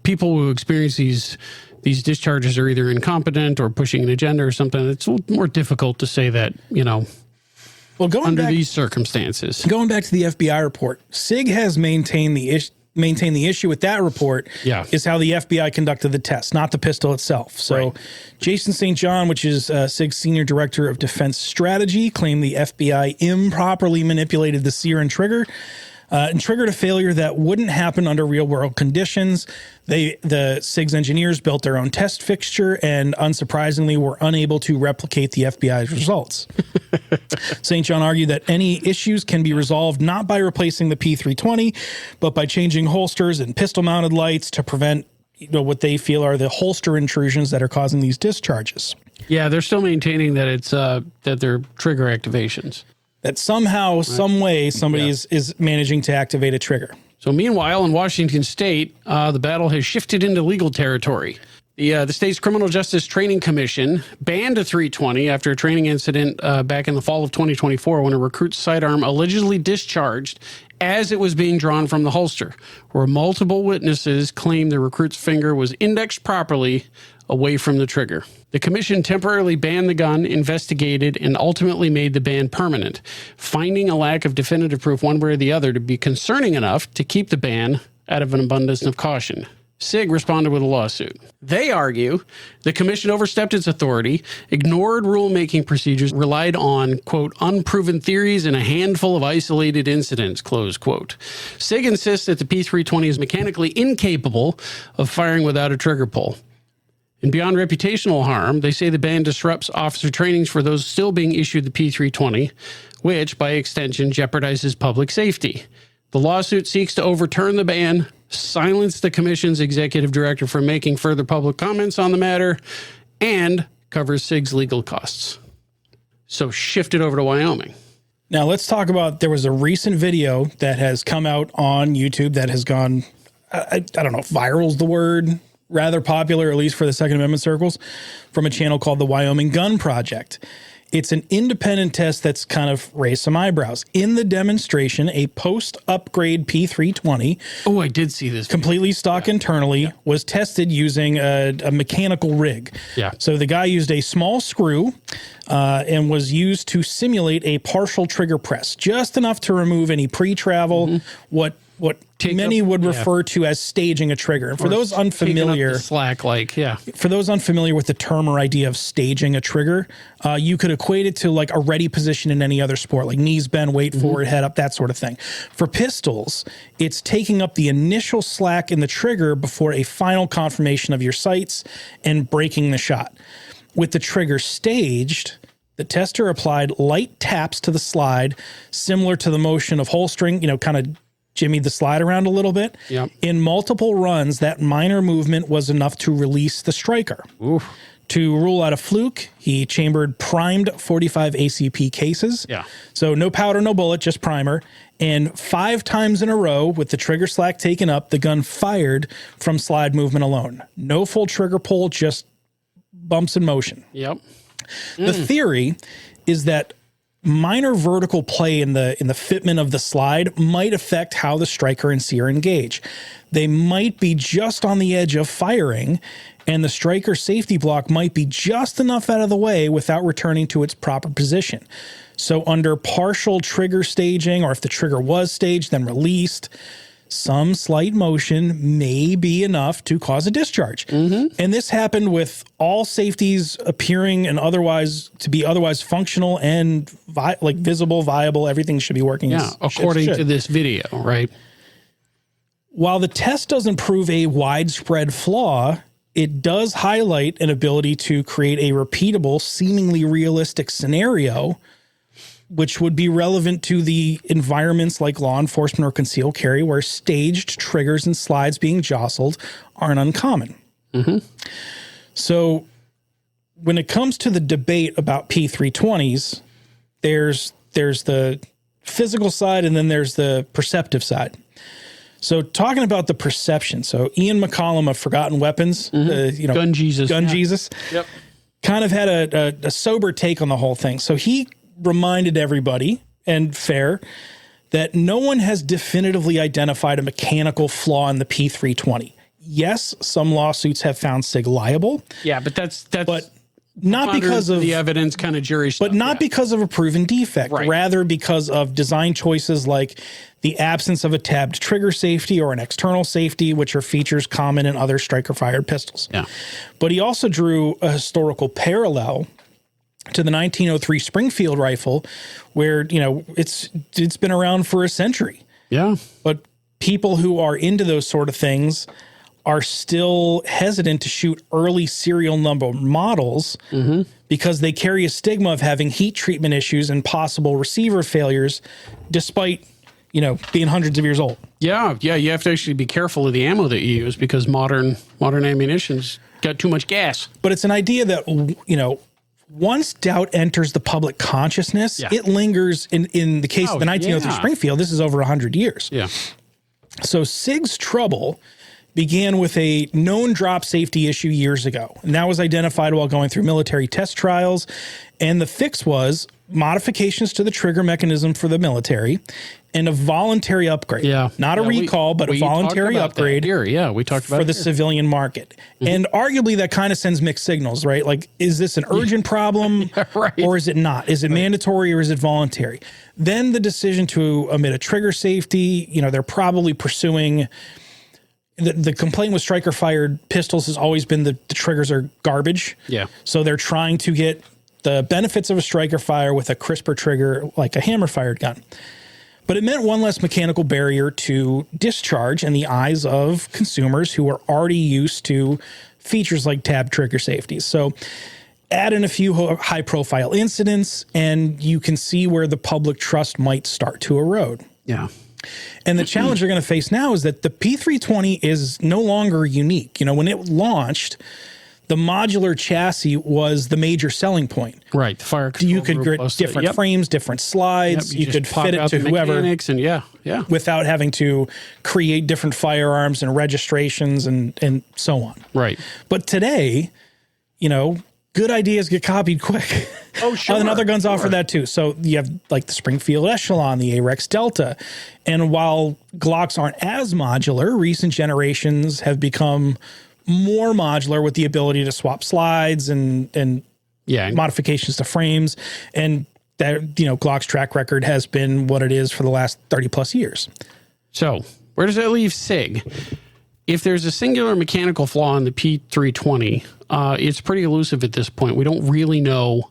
people who experience these discharges are either incompetent or pushing an agenda or something. It's a little more difficult to say that, well, under these circumstances. Going back to the FBI report, SIG has maintained the issue with that report is how the FBI conducted the test, not the pistol itself. So Jason St. John, which is SIG's Senior Director of Defense Strategy, claimed the FBI improperly manipulated the sear and trigger and triggered a failure that wouldn't happen under real-world conditions. The SIG's engineers built their own test fixture and, unsurprisingly, were unable to replicate the FBI's results. St. John argued that any issues can be resolved not by replacing the P320, but by changing holsters and pistol-mounted lights to prevent what they feel are the holster intrusions that are causing these discharges. Yeah, they're still maintaining that it's that they're trigger activations. That somehow, some way, somebody is managing to activate a trigger. So meanwhile, in Washington State, the battle has shifted into legal territory. The state's Criminal Justice Training Commission banned a 320 after a training incident back in the fall of 2024 when a recruit's sidearm allegedly discharged as it was being drawn from the holster, where multiple witnesses claimed the recruit's finger was indexed properly away from the trigger. The commission temporarily banned the gun, investigated, and ultimately made the ban permanent, finding a lack of definitive proof one way or the other to be concerning enough to keep the ban out of an abundance of caution. SIG responded with a lawsuit. They argue the commission overstepped its authority, ignored rulemaking procedures, relied on, quote, unproven theories and a handful of isolated incidents, close quote. SIG insists that the P320 is mechanically incapable of firing without a trigger pull. And beyond reputational harm, they say the ban disrupts officer trainings for those still being issued the P320, which, by extension, jeopardizes public safety. The lawsuit seeks to overturn the ban, silence the commission's executive director from making further public comments on the matter, and covers SIG's legal costs. So shift it over to Wyoming. Now let's talk about, there was a recent video that has come out on YouTube that has gone, I don't know if viral's the word, rather popular, at least for the Second Amendment circles, from a channel called the Wyoming Gun Project. It's an independent test that's kind of raised some eyebrows. In the demonstration, a post-upgrade P320, oh, I did see this, completely stock internally, was tested using a mechanical rig. Yeah. So the guy used a small screw and was used to simulate a partial trigger press, just enough to remove any pre-travel, what many would refer to as staging a trigger. And for those unfamiliar, for those unfamiliar with the term or idea of staging a trigger, you could equate it to like a ready position in any other sport, like knees bend, weight forward, head up, that sort of thing. For pistols, it's taking up the initial slack in the trigger before a final confirmation of your sights and breaking the shot. With the trigger staged, the tester applied light taps to the slide, similar to the motion of holstering, kind of jimmied the slide around a little bit. Yep. In multiple runs, that minor movement was enough to release the striker. Oof. To rule out a fluke, he chambered primed 45 ACP cases. Yeah. So no powder, no bullet, just primer. And 5 times in a row, with the trigger slack taken up, the gun fired from slide movement alone. No full trigger pull, just bumps in motion. Yep. The theory is that minor vertical play in the fitment of the slide might affect how the striker and seer engage. They might be just on the edge of firing, and the striker safety block might be just enough out of the way without returning to its proper position. So under partial trigger staging, or if the trigger was staged then released, some slight motion may be enough to cause a discharge. And this happened with all safeties appearing and otherwise functional and visible, viable. Everything should be working. Yeah, according to this video, right? While the test doesn't prove a widespread flaw, it does highlight an ability to create a repeatable, seemingly realistic scenario, which would be relevant to the environments like law enforcement or concealed carry, where staged triggers and slides being jostled aren't uncommon. So when it comes to the debate about P320s, there's the physical side and then there's the perceptive side. So talking about the perception, so Ian McCollum of Forgotten Weapons, Gun Jesus, Jesus, yep, kind of had a sober take on the whole thing. So he reminded everybody, and fair, that no one has definitively identified a mechanical flaw in the P320. Yes, some lawsuits have found SIG liable. Yeah, but that's not because of the evidence, kind of jury stuff. But not because of a proven defect, right. Rather because of design choices like the absence of a tabbed trigger safety or an external safety, which are features common in other striker-fired pistols. Yeah. But he also drew a historical parallel to the 1903 Springfield rifle, where, it's been around for a century. Yeah. But people who are into those sort of things are still hesitant to shoot early serial number models because they carry a stigma of having heat treatment issues and possible receiver failures, despite, being hundreds of years old. Yeah. Yeah. You have to actually be careful of the ammo that you use because modern ammunition's got too much gas. But it's an idea that, once doubt enters the public consciousness, it lingers. In the case of the 1903 Springfield, this is over 100 years. Yeah. So SIG's trouble began with a known drop safety issue years ago. And that was identified while going through military test trials. And the fix was modifications to the trigger mechanism for the military and a voluntary upgrade. Yeah. Not a recall, but a voluntary upgrade. We talked about for the civilian market. And arguably that kind of sends mixed signals, right? Like, is this an urgent problem or is it not? Is it mandatory or is it voluntary? Then the decision to omit a trigger safety, they're probably pursuing. The complaint with striker-fired pistols has always been the triggers are garbage. Yeah. So they're trying to get the benefits of a striker fire with a crisper trigger like a hammer-fired gun. But it meant one less mechanical barrier to discharge in the eyes of consumers who are already used to features like tab trigger safeties. So add in a few high-profile incidents, and you can see where the public trust might start to erode. Yeah. And the challenge they're going to face now is that the P320 is no longer unique. When it launched, the modular chassis was the major selling point. Right. The fire control you could get different frames, different slides. You could fit it to whoever. And without having to create different firearms and registrations and so on. Right. But today, good ideas get copied quick. Oh, sure. And other guns offer that too. So you have like the Springfield Echelon, the Arex Delta. And while Glocks aren't as modular, recent generations have become more modular with the ability to swap slides and modifications to frames. And that, you know, Glock's track record has been what it is for the last 30 plus years. So where does that leave SIG? If there's a singular mechanical flaw in the P320, it's pretty elusive at this point. We don't really know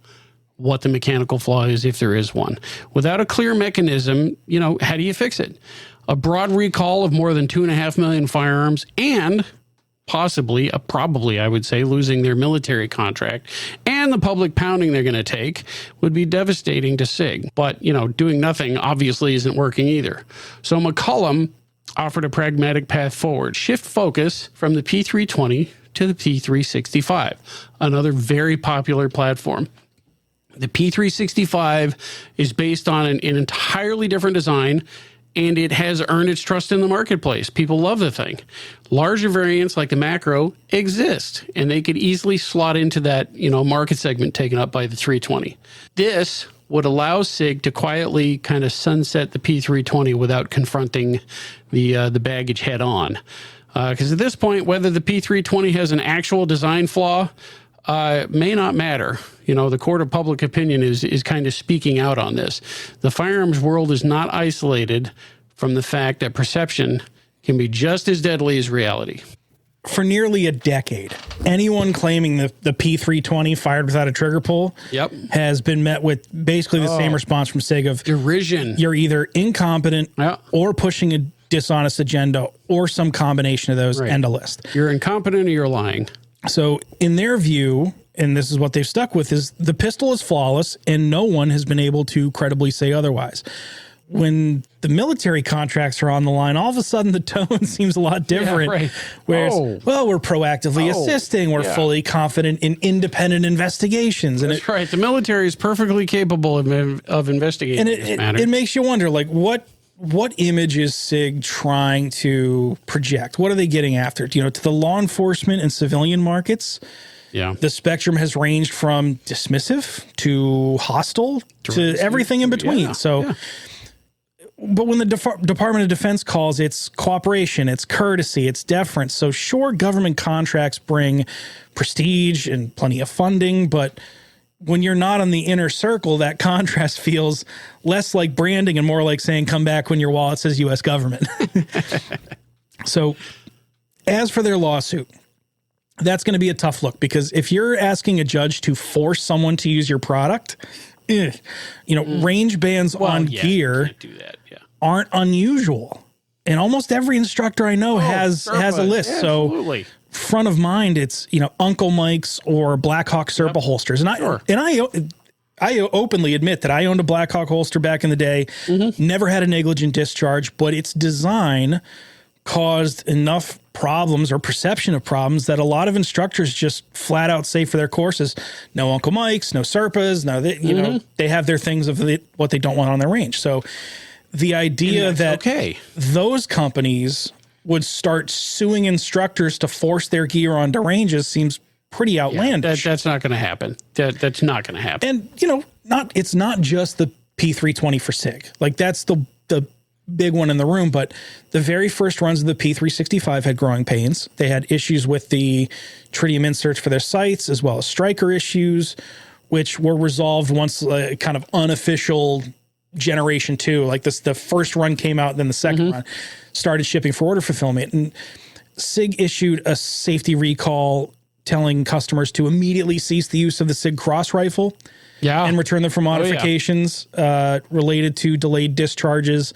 what the mechanical flaw is, if there is one. Without a clear mechanism, you know, how do you fix it? A broad recall of more than 2.5 million firearms and possibly, probably, I would say, losing their military contract and the public pounding they're going to take would be devastating to SIG. But, you know, doing nothing obviously isn't working either. So McCollum offered a pragmatic path forward. Shift focus from the P320 to the P365, another very popular platform. The P365 is based on an entirely different design, and it has earned its trust in the marketplace. People love the thing. Larger variants like the Macro exist, and they could easily slot into that, you know, market segment taken up by the 320. This would allow SIG to quietly kind of sunset the P320 without confronting the baggage head on. Because at this point, whether the P320 has an actual design flaw may not matter. You know, the court of public opinion is kind of speaking out on this. The firearms world is not isolated from the fact that perception can be just as deadly as reality. For nearly a decade, anyone claiming the P320 fired without a trigger pull has been met with basically the same response from SIG of derision. You're either incompetent or pushing a dishonest agenda or some combination of those, end of list. You're incompetent or you're lying. So in their view, and this is what they've stuck with, is the pistol is flawless and no one has been able to credibly say otherwise. When the military contracts are on the line, all of a sudden the tone seems a lot different. Whereas, well, we're proactively assisting. We're fully confident in independent investigations. And That's right. The military is perfectly capable of investigating this matter. It makes you wonder, like, what image is SIG trying to project? What are they getting after? You know, to the law enforcement and civilian markets, the spectrum has ranged from dismissive to hostile to everything in between. But when the Department of Defense calls, it's cooperation, it's courtesy, it's deference. So sure, government contracts bring prestige and plenty of funding, but when you're not on the inner circle, that contrast feels less like branding and more like saying, come back when your wallet says U.S. government. So as for their lawsuit, that's going to be a tough look, because if you're asking a judge to force someone to use your product, you know, range bands on gear can't do that. Aren't unusual. And almost every instructor I know has a list. Absolutely. So front of mind, it's, you know, Uncle Mike's or Blackhawk Serpa holsters. And I openly admit that I owned a Blackhawk holster back in the day, never had a negligent discharge, but its design caused enough problems or perception of problems that a lot of instructors just flat out say for their courses, no Uncle Mike's, no Serpas, no, you know, they have their things of what they don't want on their range. So the idea that those companies would start suing instructors to force their gear onto ranges seems pretty outlandish. That's not going to happen. That's not going to happen. And, you know, it's not just the P320 for SIG. Like, that's the big one in the room, but the very first runs of the P365 had growing pains. They had issues with the tritium inserts for their sights, as well as striker issues, which were resolved once kind of unofficial generation 2, like this, the first run came out, then the second run started shipping for order fulfillment. And SIG issued a safety recall telling customers to immediately cease the use of the SIG cross rifle and return them for modifications related to delayed discharges.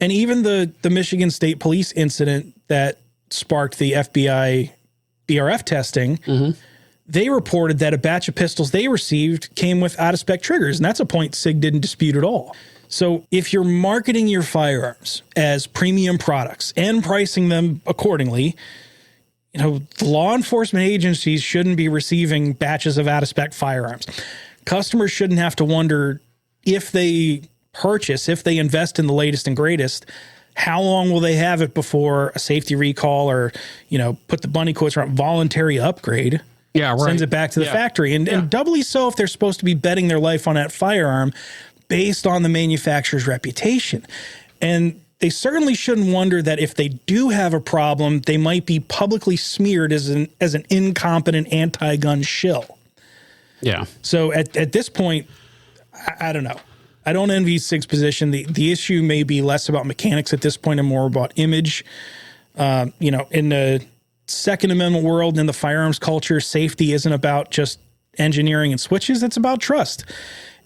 And even the Michigan State Police incident that sparked the FBI BRF testing, they reported that a batch of pistols they received came with out-of-spec triggers, and that's a point SIG didn't dispute at all. So if you're marketing your firearms as premium products and pricing them accordingly, you know, the law enforcement agencies shouldn't be receiving batches of out-of-spec firearms. Customers shouldn't have to wonder if they purchase, if they invest in the latest and greatest, how long will they have it before a safety recall or, you know, put the bunny quotes around voluntary upgrade Yeah, right. Sends it back to the factory. And doubly so if they're supposed to be betting their life on that firearm based on the manufacturer's reputation. And they certainly shouldn't wonder that if they do have a problem, they might be publicly smeared as an incompetent anti-gun shill. Yeah. So at this point, I don't know. I don't envy SIG's position. The issue may be less about mechanics at this point and more about image. In the Second Amendment world, in the firearms culture, safety isn't about just engineering and switches. It's about trust.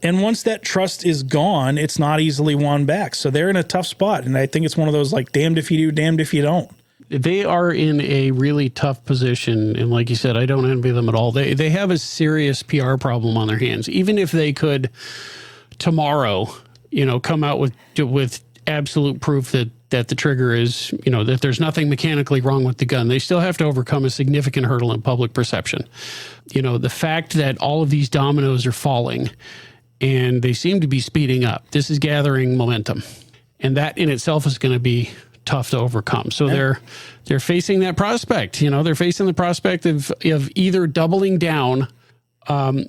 And once that trust is gone, it's not easily won back. So they're in a tough spot. And I think it's one of those like damned if you do, damned if you don't. They are in a really tough position. And like you said, I don't envy them at all. They have a serious PR problem on their hands. Even if they could tomorrow, come out with absolute proof that the trigger is, that there's nothing mechanically wrong with the gun, they still have to overcome a significant hurdle in public perception. The fact that all of these dominoes are falling and they seem to be speeding up, this is gathering momentum. And that in itself is going to be tough to overcome. So they're facing that prospect, they're facing the prospect of either doubling down,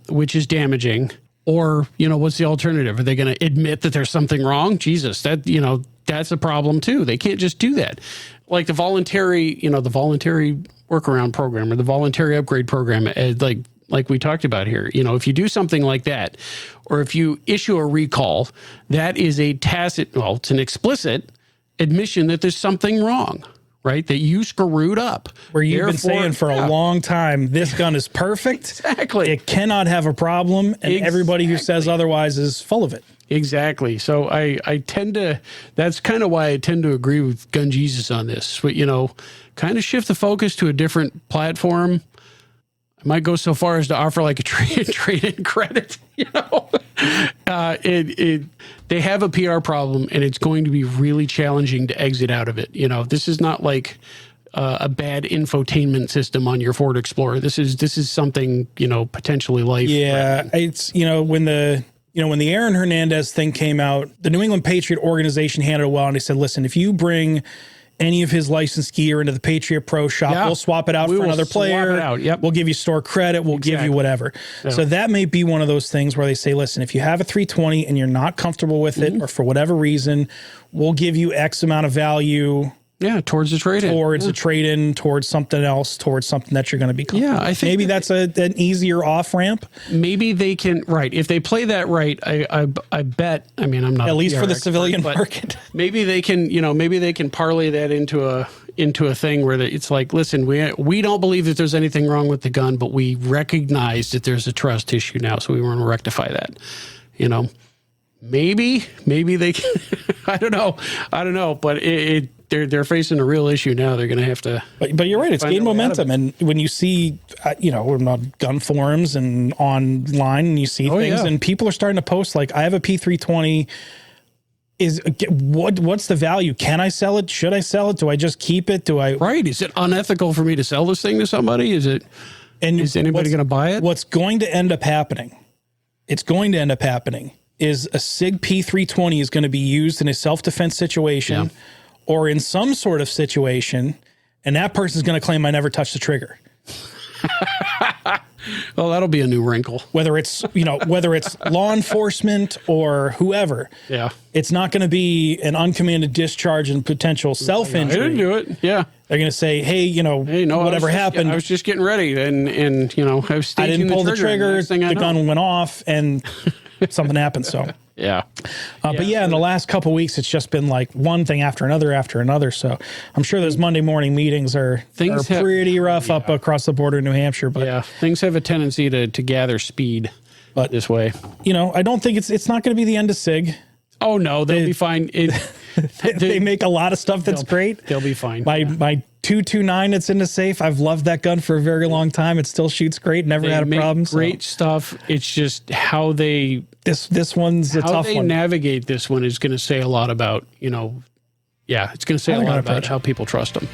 which is damaging, or, what's the alternative? Are they going to admit that there's something wrong? Jesus, that's a problem too. They can't just do that. Like the voluntary workaround program or the voluntary upgrade program, like we talked about here, if you do something like that, or if you issue a recall, that is a tacit, it's an explicit admission that there's something wrong, right? That you screwed up. Where you've been saying for a long time, this gun is perfect. Exactly. It cannot have a problem. And everybody who says otherwise is full of it. Exactly. So I tend to, that's kind of why I tend to agree with Gun Jesus on this. But, kind of shift the focus to a different platform. I might go so far as to offer like a trade-in credit, they have a PR problem and it's going to be really challenging to exit out of it. This is not like a bad infotainment system on your Ford Explorer. This is something, potentially life. Yeah. It's, when the Aaron Hernandez thing came out, the New England Patriot organization handled it well. And they said, listen, if you bring any of his licensed gear into the Patriot Pro shop, we'll swap it out for another player. We'll give you store credit. We'll give you whatever. Yeah. So that may be one of those things where they say, listen, if you have a 320 and you're not comfortable with it, or for whatever reason, we'll give you X amount of value. Yeah, towards a trade-in. Towards a trade-in, towards something else, towards something that you're going to be comfortable with. I think maybe that's an easier off-ramp. Maybe they can, right. If they play that right, I bet, I'm not at least for the civilian market. Maybe they can parlay that into a thing where it's like, listen, we don't believe that there's anything wrong with the gun, but we recognize that there's a trust issue now, so we want to rectify that. Maybe they can. I don't know, but they're facing a real issue now. They're going to have to. But you're right. It's gained momentum, and when you see, we're on gun forums and online, and you see things, and people are starting to post like, "I have a P320. What's the value? Can I sell it? Should I sell it? Do I just keep it? Do I? Right? Is it unethical for me to sell this thing to somebody? Is it? And is anybody going to buy it? What's going to end up happening? It's going to end up happening is a SIG P320 is going to be used in a self-defense situation or in some sort of situation, and that person's going to claim I never touched the trigger. Well, that'll be a new wrinkle. Whether it's law enforcement or whoever. Yeah. It's not going to be an uncommanded discharge and potential self-injury. I didn't do it. Yeah. They're going to say, hey, whatever happened. I was just getting ready and I was I didn't pull the trigger, the gun went off, and something happened. So yeah. But in the last couple of weeks, it's just been like one thing after another. So I'm sure those Monday morning meetings are pretty rough up across the border in New Hampshire. But things have a tendency to gather speed this way. I don't think it's not going to be the end of SIG. Oh no, they'll be fine. They make a lot of stuff that's great. They'll be fine. My 229 that's in the safe. I've loved that gun for a very long time. It still shoots great. Never had a problem. Great stuff. It's just how they this one's a tough one. How they navigate this one is going to say a lot about it's going to say a lot about how people trust them.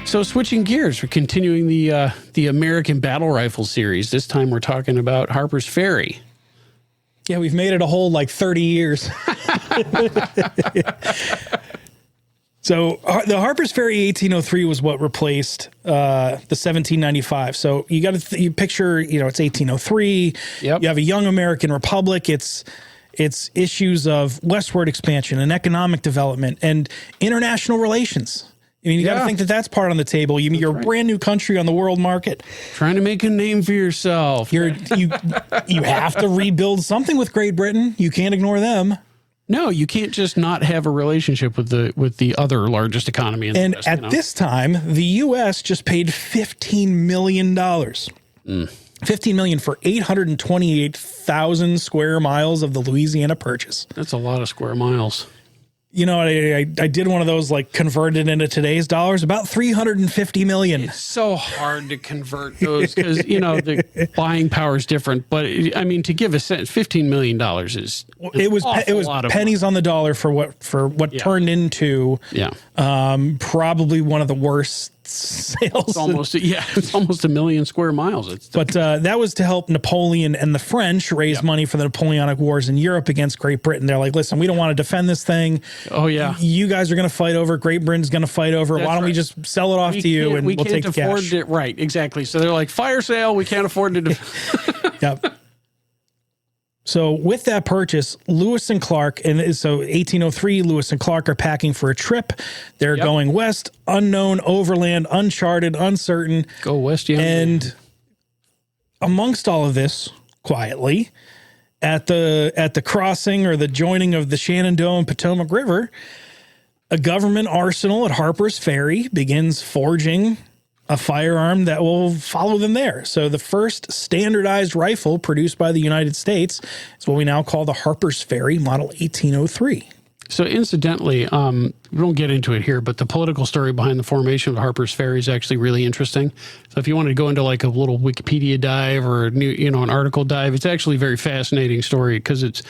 So switching gears, we're continuing the American Battle Rifle series. This time we're talking about Harper's Ferry. Yeah, we've made it a whole 30 years. So the Harper's Ferry 1803 was what replaced the 1795. So you got to you picture, it's 1803. Yep. You have a young American republic. It's issues of westward expansion and economic development and international relations. I mean, you got to think that that's part on the table. You're a brand new country on the world market. Trying to make a name for yourself. You have to rebuild something with Great Britain. You can't ignore them. No, you can't just not have a relationship with the other largest economy in the West. And at this time, the U.S. just paid $15 million. $15 million for 828,000 square miles of the Louisiana Purchase. That's a lot of square miles. I did one of those, like, converted into today's dollars, about $350 million. It's so hard to convert those because, the buying power is different. But I mean, to give a sense, $15 million is it was pennies on the dollar for what turned into probably one of the worst sales. It's almost a million square miles. But that was to help Napoleon and the French raise money for the Napoleonic Wars in Europe against Great Britain. They're like, listen, we don't want to defend this thing. Oh, yeah. You guys are going to fight over. Great Britain's going to fight over. Why don't we just sell it off to you and we'll take the cash? Right, exactly. So they're like, fire sale, we can't afford to. Yep. So with that purchase, Lewis and Clark, and so 1803, Lewis and Clark are packing for a trip. They're going west, unknown, overland, uncharted, uncertain. Go west, yeah. And amongst all of this, quietly, at the crossing or the joining of the Shenandoah and Potomac River, a government arsenal at Harper's Ferry begins forging a firearm that will follow them there. So the first standardized rifle produced by the United States is what we now call the Harper's Ferry Model 1803. So incidentally, we won't get into it here, but the political story behind the formation of Harper's Ferry is actually really interesting. So if you wanted to go into like a little Wikipedia dive or an article dive, it's actually a very fascinating story because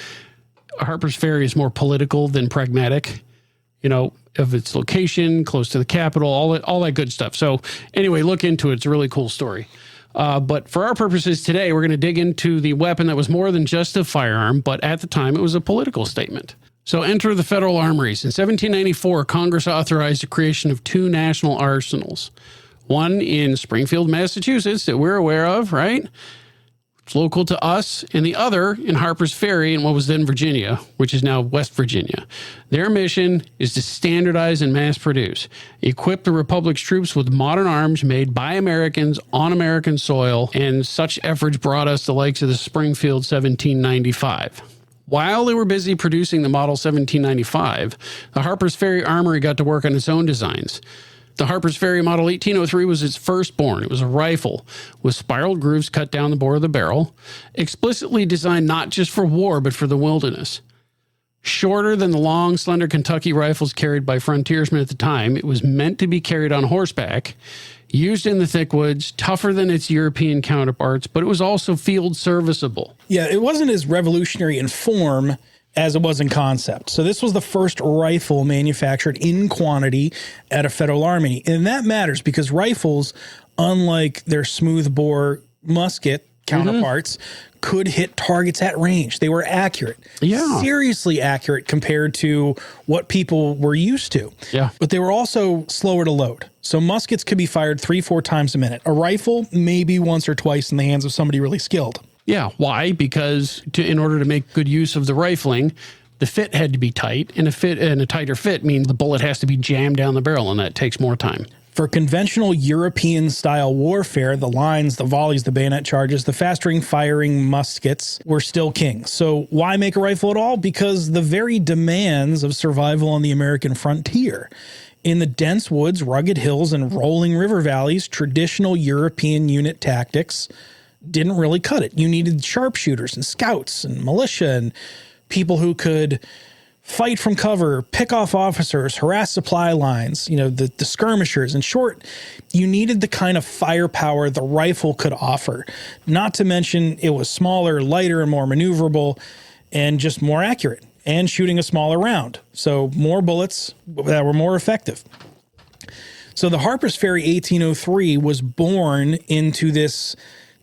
Harper's Ferry is more political than pragmatic. Of its location, close to the capital, all that good stuff. So anyway, look into it. It's a really cool story. But for our purposes today, we're going to dig into the weapon that was more than just a firearm, but at the time it was a political statement. So enter the federal armories. In 1794, Congress authorized the creation of two national arsenals. One in Springfield, Massachusetts, that we're aware of, right? It's local to us, and the other in Harper's Ferry in what was then Virginia, which is now West Virginia. Their mission is to standardize and mass produce, equip the Republic's troops with modern arms made by Americans on American soil, and such efforts brought us the likes of the Springfield 1795. While they were busy producing the Model 1795, the Harper's Ferry Armory got to work on its own designs. The Harper's Ferry Model 1803 was its firstborn. It was a rifle with spiraled grooves cut down the bore of the barrel, explicitly designed not just for war, but for the wilderness. Shorter than the long, slender Kentucky rifles carried by frontiersmen at the time, it was meant to be carried on horseback, used in the thick woods, tougher than its European counterparts, but it was also field serviceable. Yeah, it wasn't as revolutionary in form as it was in concept. So this was the first rifle manufactured in quantity at a federal army. And that matters because rifles, unlike their smoothbore musket counterparts, could hit targets at range. They were accurate. Yeah. Seriously accurate compared to what people were used to. Yeah. But they were also slower to load. So muskets could be fired 3-4 times a minute. A rifle, maybe once or twice in the hands of somebody really skilled. Yeah. Why? Because in order to make good use of the rifling, the fit had to be tight, and a tighter fit means the bullet has to be jammed down the barrel, and that takes more time. For conventional European-style warfare, the lines, the volleys, the bayonet charges, the fast-firing muskets were still king. So why make a rifle at all? Because the very demands of survival on the American frontier. In the dense woods, rugged hills, and rolling river valleys, traditional European unit tactics didn't really cut it. You needed sharpshooters and scouts and militia and people who could fight from cover, pick off officers, harass supply lines, the skirmishers. In short, you needed the kind of firepower the rifle could offer. Not to mention it was smaller, lighter, and more maneuverable, and just more accurate, and shooting a smaller round. So more bullets that were more effective. So the Harper's Ferry 1803 was born into this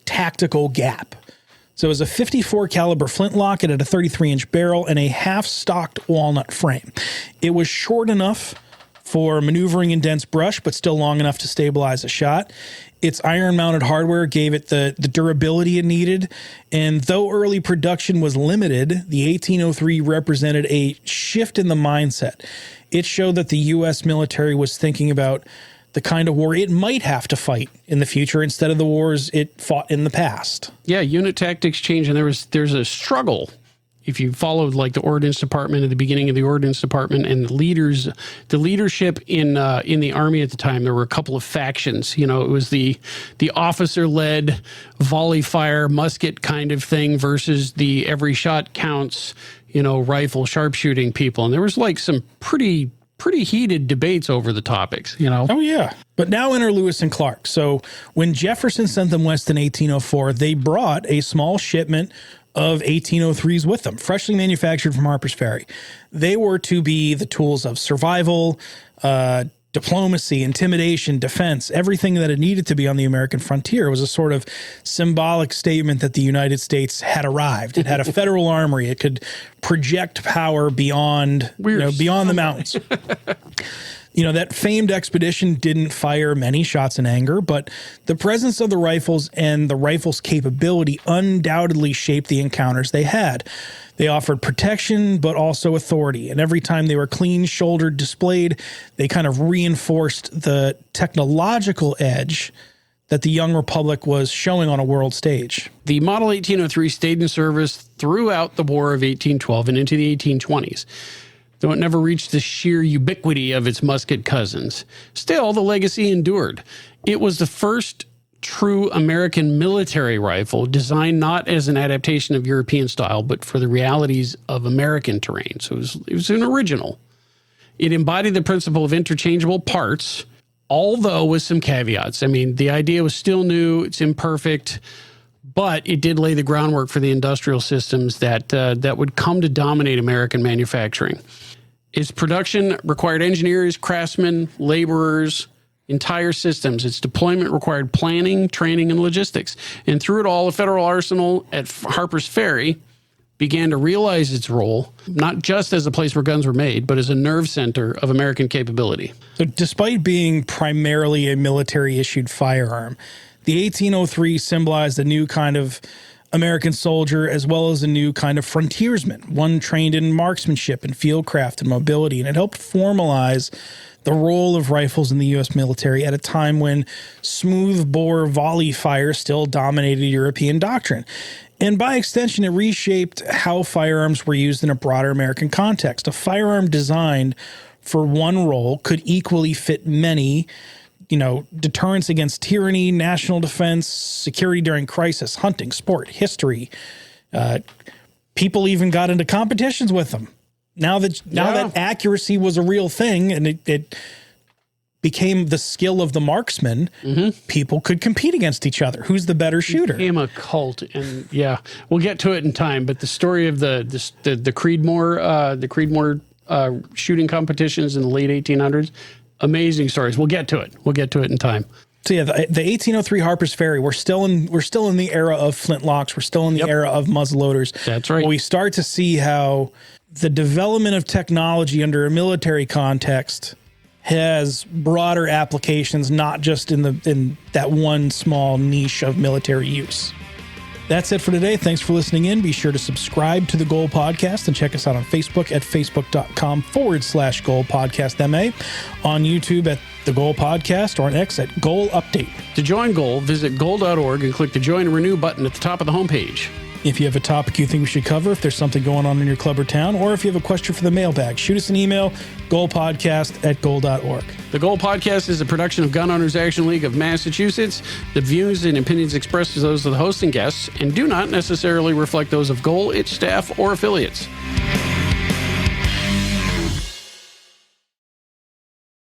tactical gap. So it was a 54 caliber flintlock. It had a 33-inch barrel and a half-stocked walnut frame. It was short enough for maneuvering in dense brush, but still long enough to stabilize a shot. Its iron-mounted hardware gave it the durability it needed, and though early production was limited, the 1803 represented a shift in the mindset. It showed that the U.S. military was thinking about the kind of war it might have to fight in the future instead of the wars it fought in the past. Yeah, unit tactics change, and there's a struggle. If you followed like the Ordnance Department at the beginning of the Ordnance Department and the leadership in the Army at the time, there were a couple of factions. You know, it was the officer-led volley fire musket kind of thing versus the every shot counts, you know, rifle sharpshooting people. And there was like some pretty heated debates over the topics, you know? Oh, yeah. But now enter Lewis and Clark. So when Jefferson sent them west in 1804, they brought a small shipment of 1803s with them, freshly manufactured from Harper's Ferry. They were to be the tools of survival, diplomacy, intimidation, defense, everything that it needed to be on the American frontier. It was a sort of symbolic statement that the United States had arrived. It had a federal armory. It could project power beyond, beyond the mountains. You know, that famed expedition didn't fire many shots in anger, but the presence of the rifles and the rifles' capability undoubtedly shaped the encounters they had. They offered protection, but also authority. And every time they were clean-shouldered, displayed, they kind of reinforced the technological edge that the young republic was showing on a world stage. The Model 1803 stayed in service throughout the War of 1812 and into the 1820s. Though it never reached the sheer ubiquity of its musket cousins, still the legacy endured. It was the first true American military rifle designed not as an adaptation of European style, but for the realities of American terrain. So it was an original. It embodied the principle of interchangeable parts, although with some caveats. I mean, the idea was still new, it's imperfect, but it did lay the groundwork for the industrial systems that would come to dominate American manufacturing. Its production required engineers, craftsmen, laborers, entire systems. Its deployment required planning, training, and logistics. And through it all, the federal arsenal at Harper's Ferry began to realize its role, not just as a place where guns were made, but as a nerve center of American capability. So despite being primarily a military-issued firearm, the 1803 symbolized a new kind of American soldier as well as a new kind of frontiersman, one trained in marksmanship and fieldcraft and mobility, and it helped formalize the role of rifles in the U.S. military at a time when smooth-bore volley fire still dominated European doctrine. And by extension, it reshaped how firearms were used in a broader American context. A firearm designed for one role could equally fit many, deterrence against tyranny, national defense, security during crisis, hunting, sport, history. People even got into competitions with them. Now that accuracy was a real thing and it became the skill of the marksman, people could compete against each other. Who's the better shooter? It became a cult, and we'll get to it in time. But the story of the Creedmoor shooting competitions in the late 1800s. Amazing stories. We'll get to it. We'll get to it in time. So the 1803 Harper's Ferry. We're still in the era of flintlocks. We're still in the era of muzzleloaders. That's right. We start to see how the development of technology under a military context has broader applications, not just in that one small niche of military use. That's it for today. Thanks for listening in. Be sure to subscribe to the Goal Podcast and check us out on Facebook at facebook.com/Goal Podcast MA, on YouTube at The Goal Podcast, or on X at Goal Update. To join Goal, visit goal.org and click the Join and Renew button at the top of the homepage. If you have a topic you think we should cover, if there's something going on in your club or town, or if you have a question for the mailbag, shoot us an email, goalpodcast@goal.org. The Goal Podcast is a production of Gun Owners Action League of Massachusetts. The views and opinions expressed are those of the host and guests and do not necessarily reflect those of Goal, its staff, or affiliates.